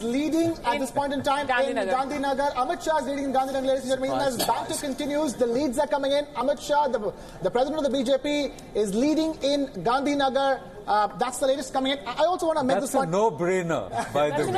Leading at this point in time in Gandhinagar. Amit Shah is leading in Gandhinagar, ladies and gentlemen. As banter continues, the leads are coming in. Amit Shah, the president of the BJP, is leading in Gandhinagar. That's the latest coming in. I also want to make this point. That's a no-brainer, by the way.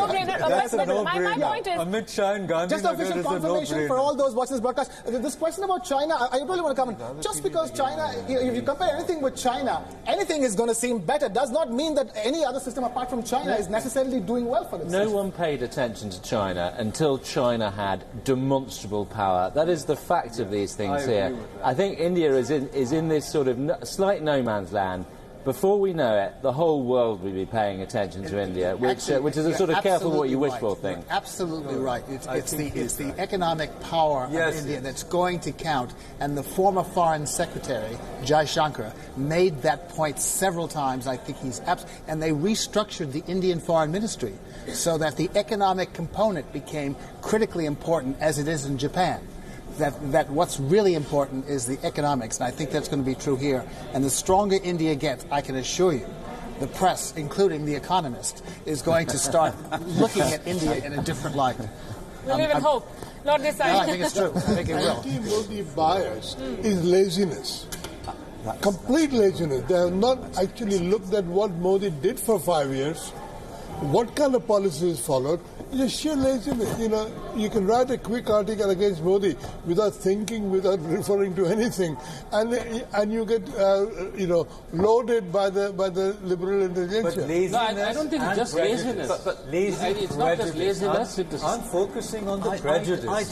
That's a no-brainer. My point is, Amit Shah in Gandhinagar just official confirmation for all those watching this broadcast. This question about China, I really want to come in. Just because China, if you compare anything with China, anything is going to seem better, does not mean that any other system apart from China is necessarily doing well for themselves. No one paid attention to China until China had demonstrable power. That is the fact of these things here. I think India is in this sort of slight no man's land. Before we know it, the whole world will be paying attention to India, which is a sort of careful what you wish for thing. You're absolutely right. It's the economic power of India that's going to count. And the former Foreign Secretary, Jai Shankar, made that point several times. I think and they restructured the Indian Foreign Ministry so that the economic component became critically important, as it is in Japan. That what's really important is the economics, and I think that's going to be true here. And the stronger India gets, I can assure you, the press, including The Economist, is going to start looking at India in a different light. We live in hope, not this side. No, I think it's true. I think it will. Anti-Modi bias is laziness. Complete laziness. They have not actually looked at what Modi did for 5 years, what kind of policies followed. It's sheer laziness. You know, you can write a quick article against Modi without thinking, without referring to anything, and you get loaded by the liberal intelligentsia. But laziness. No, I don't think it's just laziness. But it's not just laziness. I'm focusing on the prejudice. I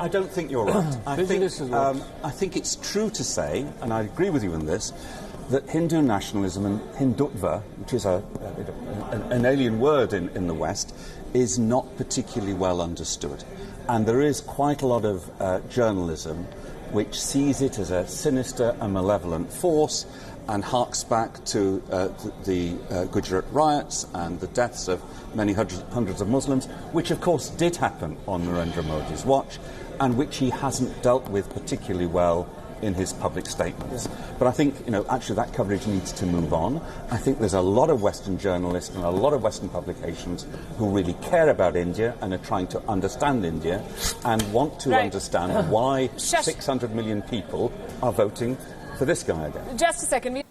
don't think you're right. I think it's true to say, and I agree with you on this, that Hindu nationalism and Hindutva, which is an alien word in the West, is not particularly well understood. And there is quite a lot of journalism which sees it as a sinister and malevolent force and harks back to the Gujarat riots and the deaths of many hundreds of Muslims, which of course did happen on Narendra Modi's watch, and which he hasn't dealt with particularly well in his public statements. But I think, actually that coverage needs to move on. I think there's a lot of Western journalists and a lot of Western publications who really care about India and are trying to understand India and want to understand why 600 million people are voting for this guy again. Just a second.